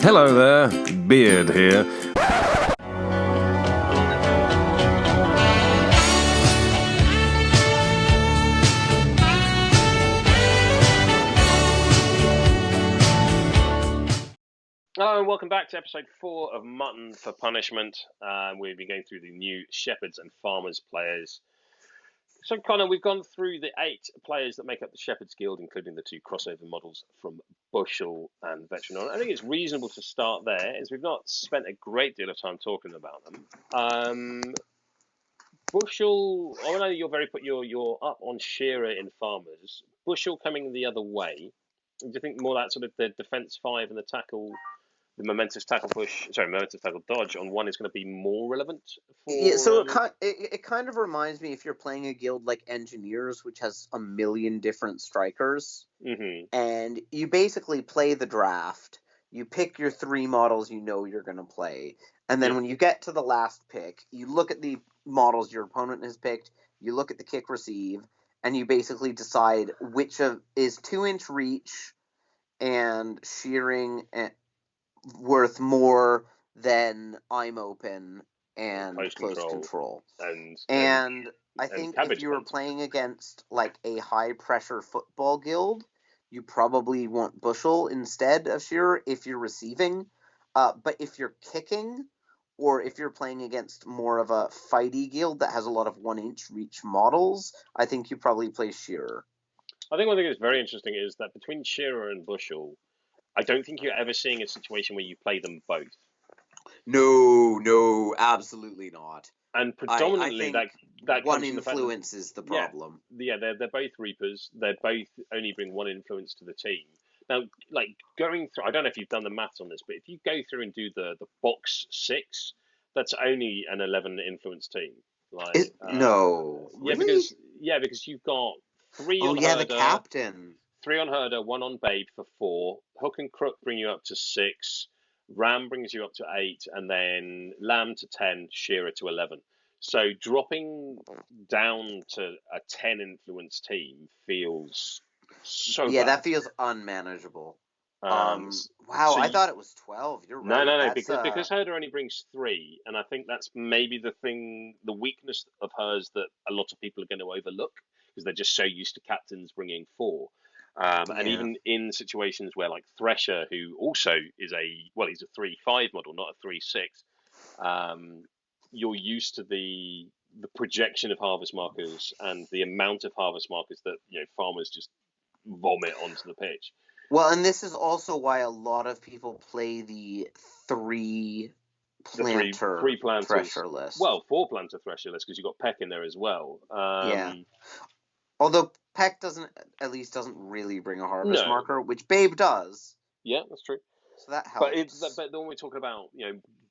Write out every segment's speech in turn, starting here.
Hello there, Beard here. Hello and welcome back to episode 4 of Mutton for Punishment. We've been going through the new Shepherds and Farmers players. So, Connor, we've gone through the 8 players that make up the Shepherds Guild, including the 2 crossover models from Bushel and Veteran. I think it's reasonable to start there, as we've not spent a great deal of time talking about them. Bushel, I know you're up on Shearer in Farmers. Bushel coming the other way. Do you think more that sort of the defense 5 and the tackle? The momentous tackle dodge on one is going to be more relevant for. Yeah, so it kind of reminds me if you're playing a guild like Engineers, which has a million different strikers, and you basically play the draft. You pick your 3 models you know you're going to play, and then when you get to the last pick, you look at the models your opponent has picked. You look at the kick receive, and you basically decide which of is 2-inch reach and shearing worth more than I'm open and close control. And I think if you were playing against like a high pressure football guild, you probably want Bushel instead of Shearer if you're receiving. But if you're kicking, or if you're playing against more of a fighty guild that has a lot of 1-inch reach models, I think you probably play Shearer. I think one thing that's very interesting is that between Shearer and Bushel, I don't think you're ever seeing a situation where you play them both. No, absolutely not. And predominantly, that one influence is the problem. Yeah, they're both Reapers. They both only bring 1 influence to the team. Now, like going through, I don't know if you've done the maths on this, but if you go through and do the box 6, that's only an 11 influence team. Like no, really? Because you've got 3 on Herder, the captain. 3 on Herder, 1 on Babe for 4. Hook and Crook bring you up to 6. Ram brings you up to 8. And then Lamb to 10, Shearer to 11. So dropping down to a 10 influence team feels so bad. That feels unmanageable. Wow, I thought it was 12. You're right. No, because Herder only brings 3. And I think that's maybe the weakness of hers that a lot of people are going to overlook, because they're just so used to captains bringing 4. And even in situations where, like Thresher, who also is he's a 3-5 model, not a 3-6. You're used to the projection of harvest markers and the amount of harvest markers that farmers just vomit onto the pitch. Well, and this is also why a lot of people play the 3 planter Thresher list. Well, 4 planter Thresher list, because you've got Peck in there as well. Although Peck doesn't really bring a harvest marker, which Babe does. Yeah, that's true. So that helps. But when we're talking about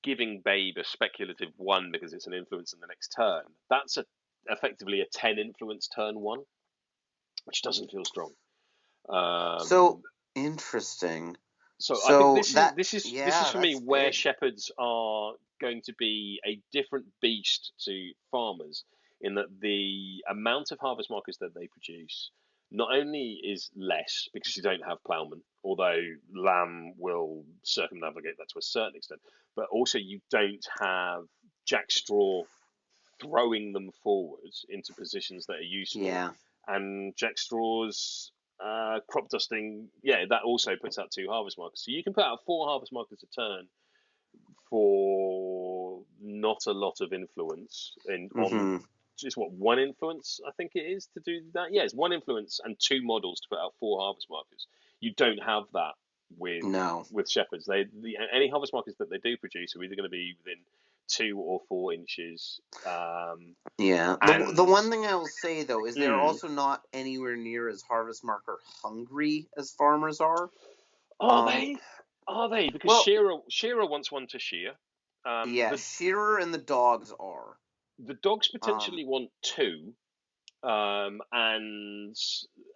giving Babe a speculative 1 because it's an influence in the next turn, that's effectively a 10 influence turn 1, which doesn't feel strong. So interesting. So I think this is for me where Shepherds are going to be a different beast to Farmers, in that the amount of harvest markers that they produce not only is less because you don't have Ploughman, although Lamb will circumnavigate that to a certain extent, but also you don't have Jack Straw throwing them forwards into positions that are useful. Yeah. And Jack Straw's crop dusting, that also puts out 2 harvest markers. So you can put out 4 harvest markers a turn for not a lot of influence on just 1 influence, I think it is, to do that. Yeah, it's 1 influence and 2 models to put out 4 harvest markers. You don't have that with Shepherds. Any harvest markers that they do produce are either going to be within 2 or 4 inches. The one thing I will say, though, is they're also not anywhere near as harvest marker hungry as Farmers are. Are they? Because Shearer wants 1 to shear. Shearer and the dogs are. The dogs potentially want 2, and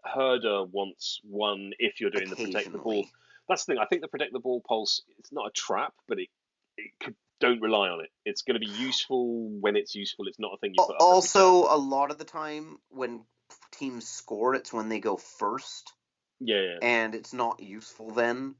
Herder wants 1 if you're doing the protect the ball. That's the thing. I think the protect the ball pulse, it's not a trap, but don't rely on it. It's going to be useful when it's useful. It's not a thing you put up. Also, a lot of the time when teams score, it's when they go first. Yeah. And it's not useful then.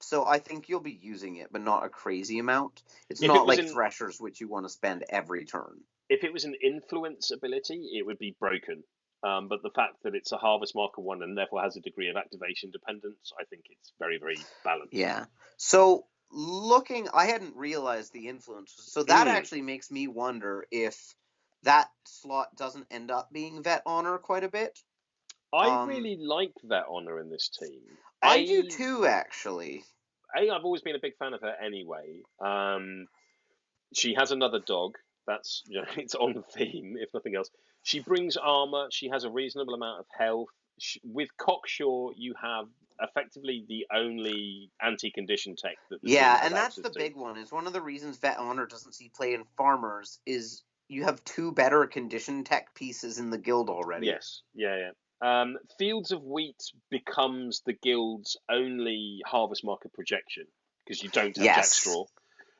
So I think you'll be using it, but not a crazy amount. It's If it not was like an Threshers, which you want to spend every turn. if it was an influence ability, it would be broken. But the fact that it's a harvest marker one and therefore has a degree of activation dependence, I think it's very, very balanced. Yeah. So I hadn't realized the influence. So that actually makes me wonder if that slot doesn't end up being Vet Honor quite a bit. I really like Vet Honor in this team. I do too, actually. I've always been a big fan of her anyway. She has another dog. That's it's on theme, if nothing else. She brings armor. She has a reasonable amount of health. With Cockshaw, you have effectively the only anti-condition tech that the team has and that's access the to. big one. Is one of the reasons Vet Honor doesn't see play in Farmers is you have 2 better condition tech pieces in the guild already. Yes, yeah. Fields of Wheat becomes the guild's only harvest market projection because you don't have Jackstraw.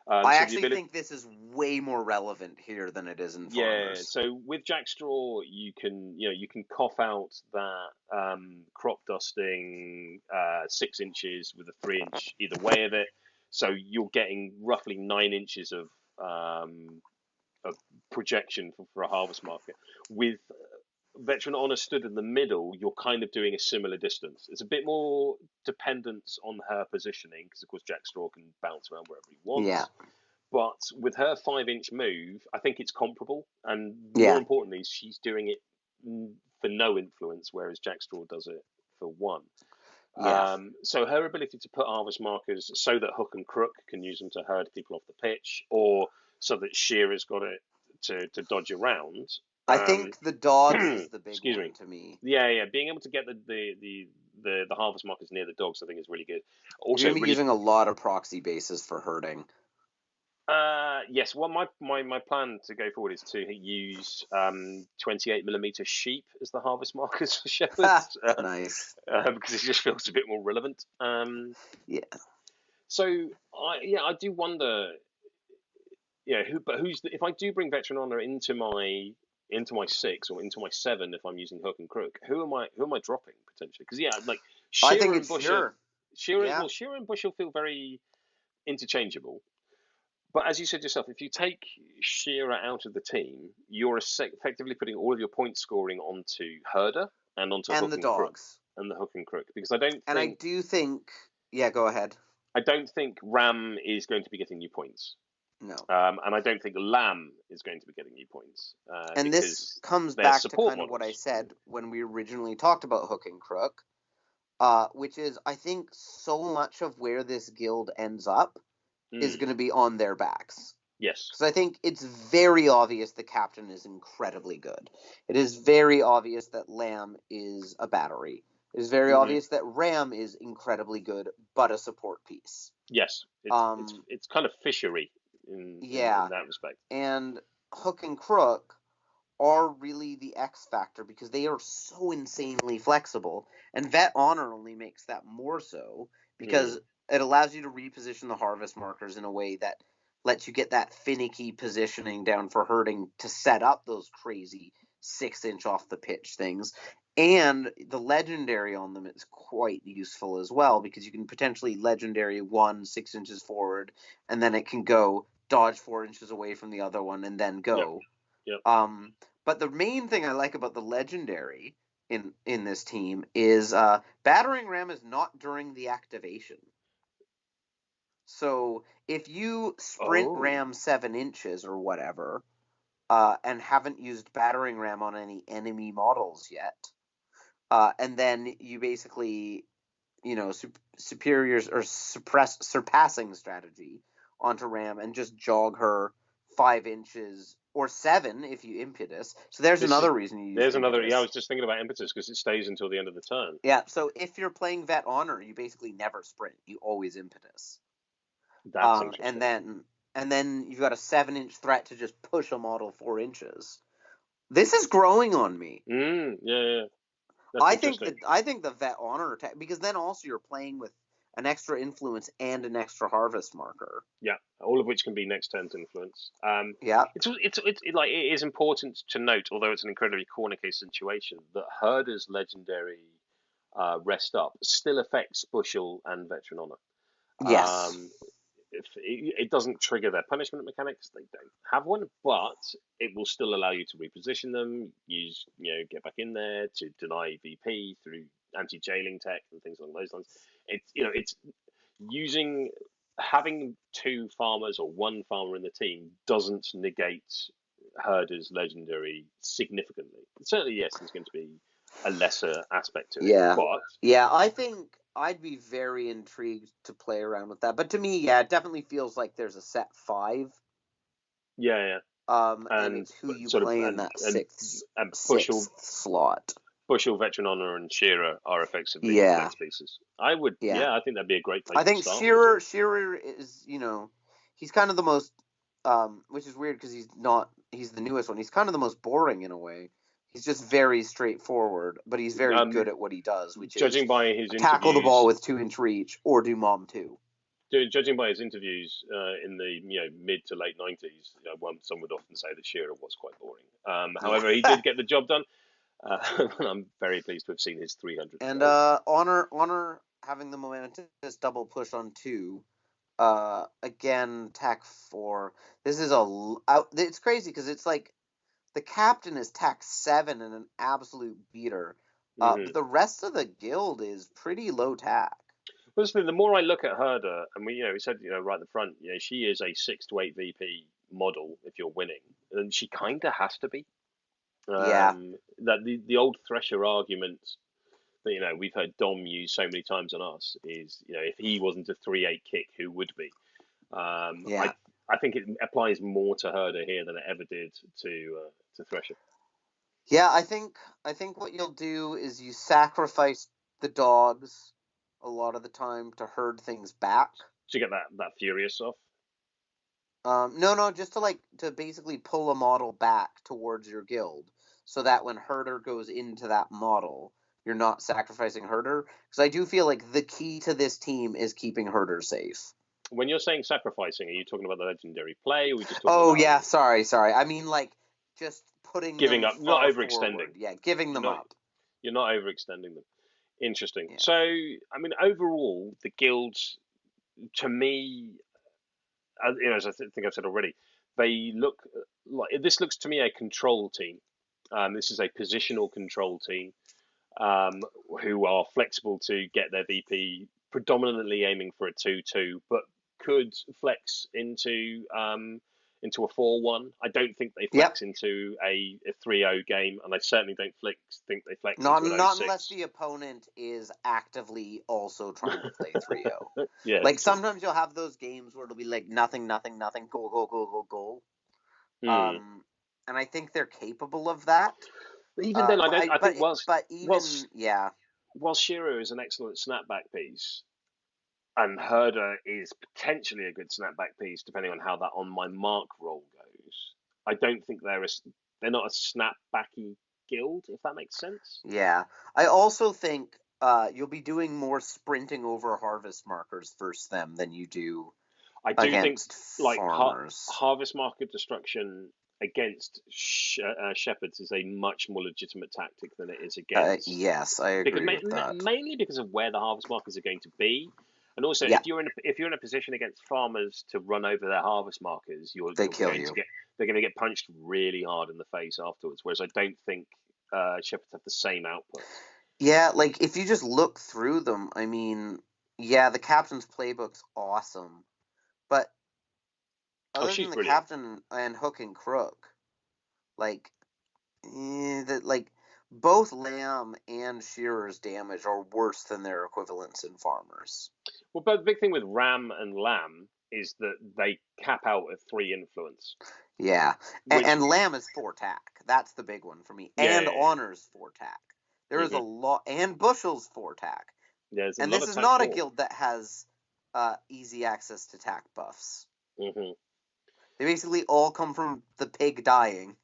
I actually think this is way more relevant here than it is in Farmers. Yeah, so with Jackstraw, you can cough out that crop dusting 6 inches with a 3-inch either way of it. So you're getting roughly 9 inches of projection for a harvest market. With Veteran Honor stood in the middle, you're kind of doing a similar distance. It's a bit more dependence on her positioning because, of course, Jackstraw can bounce around wherever he wants. Yeah. But with her 5-inch move, I think it's comparable. And more importantly, she's doing it for no influence, whereas Jackstraw does it for 1. Yeah. So her ability to put harvest markers so that Hook and Crook can use them to herd people off the pitch, or so that Shearer's got it to dodge around. I think the dogs is the big one to me. Yeah. Being able to get the harvest markers near the dogs, I think, is really good. Also, you're going to be using a lot of proxy bases for herding. Yes. Well, my plan to go forward is to use 28mm sheep as the harvest markers for shepherds. Nice. Because it just feels a bit more relevant. Yeah. So I do wonder. If I do bring Veteran Honor into my 6 or into my 7, if I'm using Hook and Crook, who am I dropping potentially? Because Shearer I think and it's Busher. Shearer. Shearer and Busher feel very interchangeable. But as you said yourself, if you take Shearer out of the team, you're effectively putting all of your point scoring onto Herder and onto Hook and Crook. And the Hook and Crook. Because I do think... Yeah, go ahead. I don't think Ram is going to be getting you points. No. And I don't think Lamb is going to be getting you points. And this comes back to kind of what I said when we originally talked about Hook and Crook, which is I think so much of where this guild ends up is going to be on their backs. Yes. Because I think it's very obvious the captain is incredibly good. It is very obvious that Lamb is a battery. It is very obvious that Ram is incredibly good, but a support piece. Yes. It's kind of fishery in that respect. And Hook and Crook are really the X factor because they are so insanely flexible. And Vet Honor only makes that more so because it allows you to reposition the harvest markers in a way that lets you get that finicky positioning down for herding to set up those crazy 6-inch off the pitch things. And the legendary on them is quite useful as well because you can potentially legendary 1 6 inches forward and then it can go dodge 4 inches away from the other one and then go. Yep. But the main thing I like about the legendary in this team is battering ram is not during the activation. So if you sprint ram 7 inches or whatever and haven't used battering ram on any enemy models yet, and then you basically, superiors or surpassing strategy onto Ram and just jog her 5 inches or 7 if you impetus. So there's another reason you use There's impetus. another. Yeah, I was just thinking about impetus because it stays until the end of the turn. Yeah. So if you're playing Vet Honor, you basically never sprint. You always impetus. That's interesting. And then you've got a 7-inch threat to just push a model 4 inches. This is growing on me. Yeah. I think the Vet Honor attack, because then also you're playing with an extra influence and an extra harvest marker. Yeah, all of which can be next turn's influence. Yeah, it is important to note, although it's an incredibly corner case situation, that Herder's legendary rest up still affects Bushel and Veteran Honor. Yes. If it doesn't trigger their punishment mechanics, they don't have one, but it will still allow you to reposition them, get back in there, to deny VP through anti-jailing tech and things along those lines. It's using having two farmers or one farmer in the team doesn't negate Herder's legendary significantly. Certainly, yes, there's going to be a lesser aspect to it, but I think I'd be very intrigued to play around with that. But to me, it definitely feels like there's a set 5. Yeah. And it's who you play in that sixth slot. Bushel, Veteran Honor, and Shearer are effectively flex pieces. I think that'd be a great place I think to start. Shearer is, he's kind of the most, which is weird because he's the newest one. He's kind of the most boring in a way. He's just very straightforward, but he's very good at what he does, which judging is by his tackle the ball with 2-inch reach or do Mom 2. Judging by his interviews in the mid to late 90s, some would often say that Shearer was quite boring. However, he did get the job done. And I'm very pleased to have seen his 300. And honor having the momentous double push on 2. Again, tack 4. This is it's crazy because it's like the captain is tack 7 and an absolute beater. But the rest of the guild is pretty low tack. Well, the more I look at Herder, and we said right at the front, she is a 6 to 8 VP model if you're winning, and she kind of has to be. That the old Thresher argument that we've heard Dom use so many times on us is if he wasn't a 3-8 kick, who would be? I think it applies more to Herder here than it ever did to Thresher. Yeah, I think what you'll do is you sacrifice the dogs a lot of the time to herd things back. To get that Furious off? No, just to basically pull a model back towards your guild so that when Herder goes into that model, you're not sacrificing Herder. Because I do feel like the key to this team is keeping Herder safe. When you're saying sacrificing, are you talking about the legendary play, or are we just talking about... yeah, sorry. I mean, just putting up, not overextending. Forward. Yeah, giving them up. You're not overextending them. Interesting. Yeah. So, I mean, overall, the guilds, to me, as I think I've said already, they look this looks to me a control team. This is a positional control team who are flexible to get their VP, predominantly aiming for a 2-2, but could flex into a 4-1. I don't think they flex into a 3-0 game, and I certainly don't think they flex into an 0-6. Not unless the opponent is actively also trying to play 3-0. Yeah. Sometimes you'll have those games where it'll be nothing, goal. And I think they're capable of that. But even then, while Shearer is an excellent snapback piece, and Herder is potentially a good snapback piece, depending on how that on my mark roll goes, I don't think they're not a snapbacky guild, if that makes sense. Yeah. I also think you'll be doing more sprinting over harvest markers versus them than you do against farmers. Harvest marker destruction against shepherds is a much more legitimate tactic than it is against. Yes, I agree with that. Mainly because of where the harvest markers are going to be. And also, if you're in a position against farmers to run over their harvest markers, they're going to get punched really hard in the face afterwards. Whereas I don't think shepherds have the same output. Yeah, if you just look through them, I mean, the captain's playbook's awesome, but other than the brilliant. Captain and Hook and Crook, both Lamb and Shearer's damage are worse than their equivalents in farmers. Well, but the big thing with Ram and Lamb is that they cap out at 3 influence. Yeah, and Lamb is 4 tack. That's the big one for me. And Honor's 4 tack. There is a lot, and Bushel's 4 tack. Yeah, and this is not a guild that has easy access to tack buffs. Mm-hmm. They basically all come from the pig dying.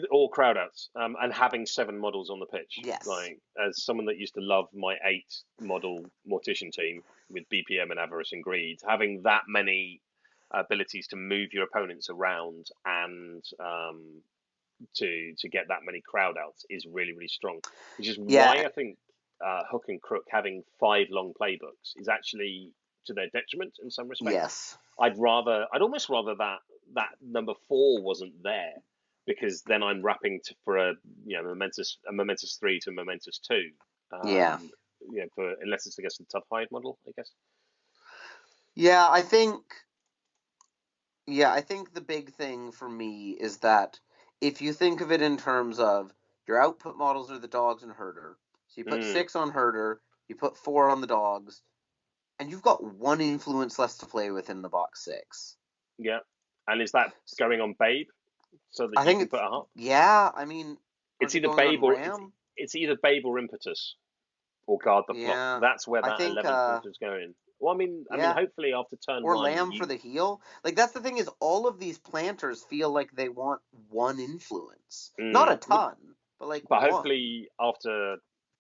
All crowd outs, and having 7 models on the pitch. Yes. As someone that used to love my 8 model Mortician team with BPM and Avarice and Greed, having that many abilities to move your opponents around and to get that many crowd outs is really, really strong. Which is why I think Hook and Crook having 5 long playbooks is actually to their detriment in some respects. Yes. I'd almost rather that number 4 wasn't there, because then I'm wrapping for a momentous 3 to a momentous 2. Yeah. Unless it's, I guess, the tough hide model, I guess. Yeah, I think the big thing for me is that if you think of it in terms of your output models are the dogs and herder. So you put 6 on herder, you put 4 on the dogs, and you've got 1 influence less to play with in the box 6. Yeah. And is that going on Babe so that I you think can put a hop? Yeah, I mean, It's is it either going Babe on or Ram? it's either Babe or Impetus or Guard the Flock. Yeah, That's where I that think 11th is going. Well, I mean, yeah, hopefully after turn or 1, Lamb for the heal. Like, that's the thing, is all of these planters feel like they want 1 influence, not a ton, but like but 1. hopefully after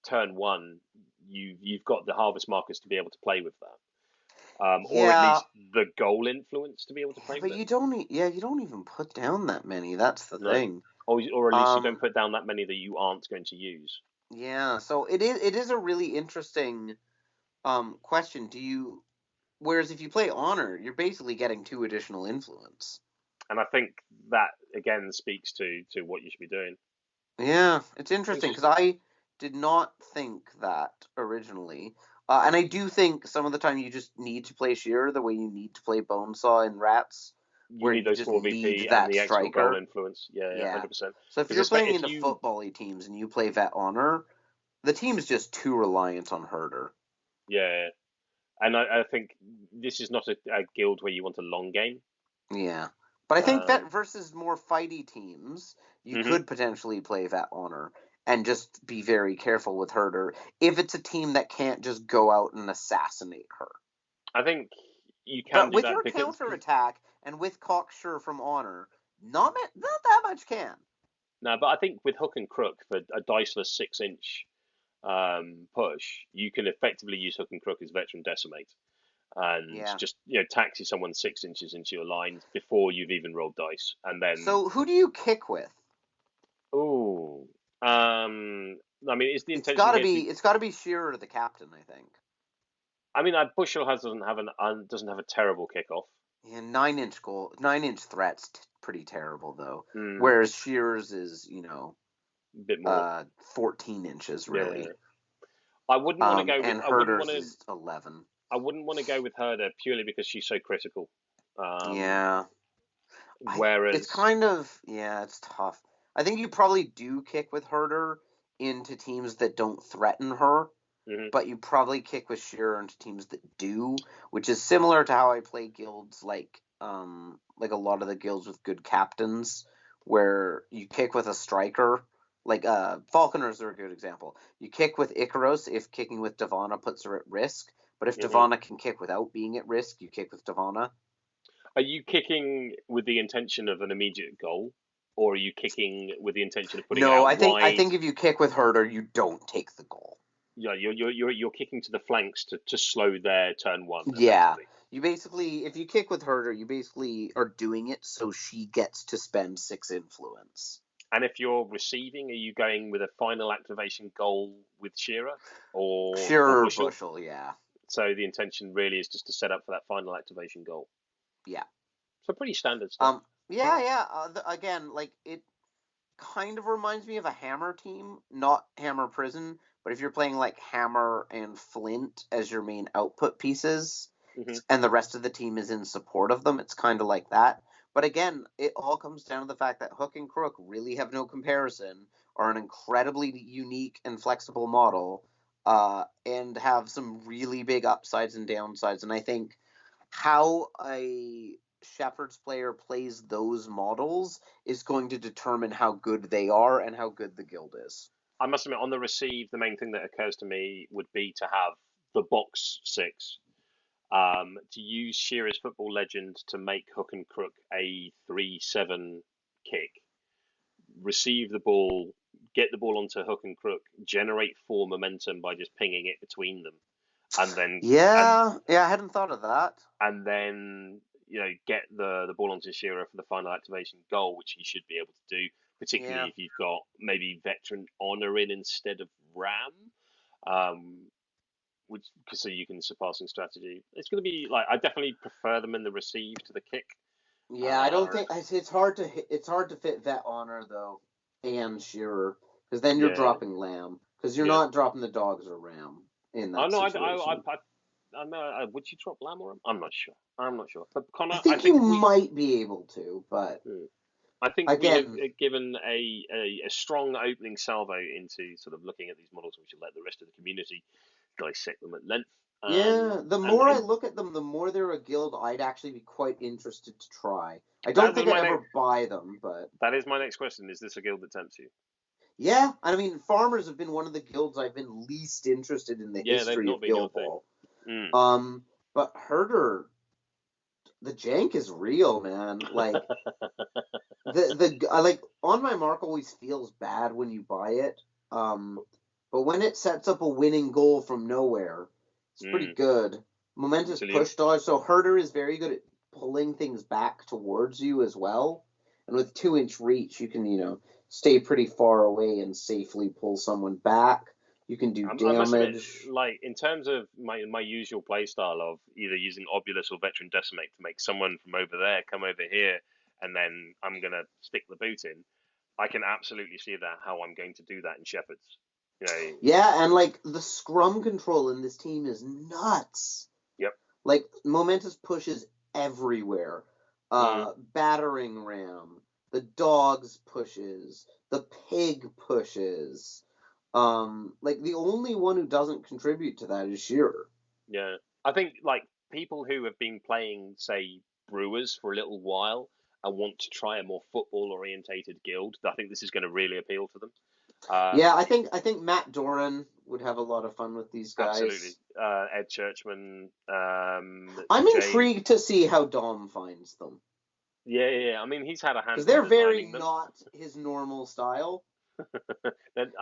turn 1, you've got the harvest markers to be able to play with that, or at Yeah, least the goal influence to be able to play but with it. you don't even put down that many. That's the No, thing. or at least you don't put down that many that you aren't going to use. Yeah, so it is a really interesting question. Whereas if you play Honor, you're basically getting 2 additional influence. And I think that again speaks to what you should be doing. Yeah, it's interesting because I did not think that originally. And I do think some of the time you just need to play Shearer the way you need to play Bonesaw and Rats, You where need you those just 4 need VP and that the extra goal striker. influence. Yeah, Yeah. 100%. So if you're playing into you football-y teams and you play Vet Honor, the team is just too reliant on Herder. Yeah, and I think this is not a guild where you want a long game. Yeah. But I think Vet versus more fighty teams, you could potentially play Vet Honor and just be very careful with Herder if it's a team that can't just go out and assassinate her. I think you can But do with that your because counterattack and with Cocksure from Honor, not that much can. no, but I think with Hook and Crook for a diceless 6-inch push, you can effectively use Hook and Crook as Veteran Decimate, and just taxi someone 6 inches into your line before you've even rolled dice, and then. So who do you kick with? I mean, is the intention It's got to be Shearer the captain, I think. I mean, Bushel doesn't have a terrible kickoff. Yeah, 9-inch threat's pretty terrible though. Whereas Shearer's is, a bit more 14 inches really. Yeah. I wouldn't want to go with. And Herder's is 11. I wouldn't want to go with Herder purely because she's so critical. Yeah. Whereas it's kind of it's tough. I think you probably do kick with Herder into teams that don't threaten her, but you probably kick with Shearer into teams that do, which is similar to how I play guilds like a lot of the guilds with good captains, where you kick with a striker. Like Falconers are a good example. You kick with Icaros if kicking with Davana puts her at risk, but if Davana can kick without being at risk, you kick with Davana. Are you kicking with the intention of an immediate goal, or are you kicking with the intention of putting it out wide? No, I think if you kick with Herder, you don't take the goal. Yeah, you're kicking to the flanks to slow their turn 1. Yeah, you basically, if you kick with Herder, you basically are doing it so she gets to spend 6 influence. And if you're receiving, are you going with a final activation goal with Shearer or Bushel? Yeah. So the intention really is just to set up for that final activation goal. Yeah. So pretty standard stuff. Again, like, it kind of reminds me of a Hammer team, not Hammer Prison, but if you're playing like Hammer and Flint as your main output pieces, and the rest of the team is in support of them, it's kind of like that. But again, it all comes down to the fact that Hook and Crook really have no comparison, are an incredibly unique and flexible model, and have some really big upsides and downsides. And I think how a Shepherd's player plays those models is going to determine how good they are and how good the guild is. I must admit, on the receive, the main thing that occurs to me would be to have the box 6. To use Shearer's Football Legend to make Hook and Crook a 3-7 kick, receive the ball, get the ball onto Hook and Crook, generate 4 momentum by just pinging it between them, and then I hadn't thought of that. And then get the ball onto Shearer for the final activation goal, which he should be able to do, particularly if you've got maybe Veteran Honor in instead of Ram. which so you can surpassing strategy. It's going to be like I definitely prefer them in the receive to the kick. Yeah, I don't think it's hard to fit Vet Honor though and Shearer because then you're dropping Lamb because you're not dropping the dogs or Ram in that situation. I know. Would you drop Lamb or Ram? I'm not sure. But Connor, I think you might be able to, but I think again, we have given a strong opening salvo into sort of looking at these models. We should let the rest of the community dissect them at length. The more I look at them, the more they're a guild I'd actually be quite interested to try. I don't think I'd ever buy them, but... That is my next question. Is this a guild that tempts you? Yeah, I mean, Farmers have been one of the guilds I've been least interested in the history of Guild Ball. But Herder, the jank is real, man. Like, like On My Mark always feels bad when you buy it. But when it sets up a winning goal from nowhere, it's pretty good. Momentous push dodge. So Herder is very good at pulling things back towards you as well. And with 2-inch reach, you can, stay pretty far away and safely pull someone back. You can do damage. Like, in terms of my usual playstyle of either using Obulus or Veteran Decimate to make someone from over there come over here, and then I'm going to stick the boot in, I can absolutely see how I'm going to do that in Shepherds. Yeah, and like the scrum control in this team is nuts. Yep. Like Momentous pushes everywhere. Battering Ram, the dogs pushes, the pig pushes. Like the only one who doesn't contribute to that is Shearer. Yeah, I think like people who have been playing, say, Brewers for a little while and want to try a more football-orientated guild, I think this is going to really appeal to them. Yeah, I think Matt Doran would have a lot of fun with these guys. Absolutely. Ed Churchman. I'm intrigued to see how Dom finds them. Yeah. I mean, he's had a hand. Because they're very not his normal style.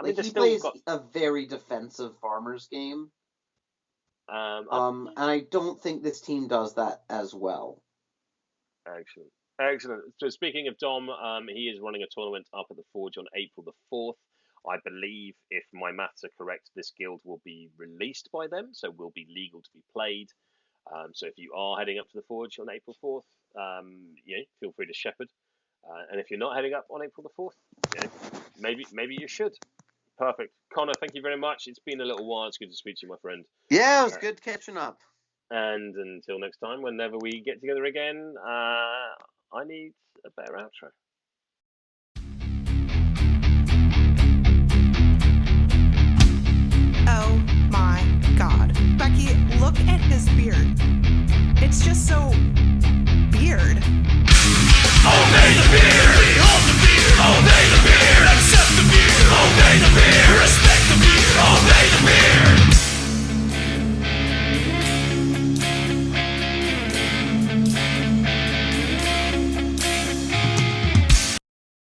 He plays a very defensive Farmers game. And I don't think this team does that as well. Excellent. So speaking of Dom, he is running a tournament up at the Forge on April the 4th. I believe, if my maths are correct, this guild will be released by them, so will be legal to be played. So if you are heading up to the Forge on April 4th, feel free to shepherd. And if you're not heading up on April the 4th, maybe you should. Perfect. Connor, thank you very much. It's been a little while. It's good to speak to you, my friend. Yeah, it was good catching up. And until next time, whenever we get together again, I need a better outro. Oh my God. Becky, look at his beard. It's just so weird.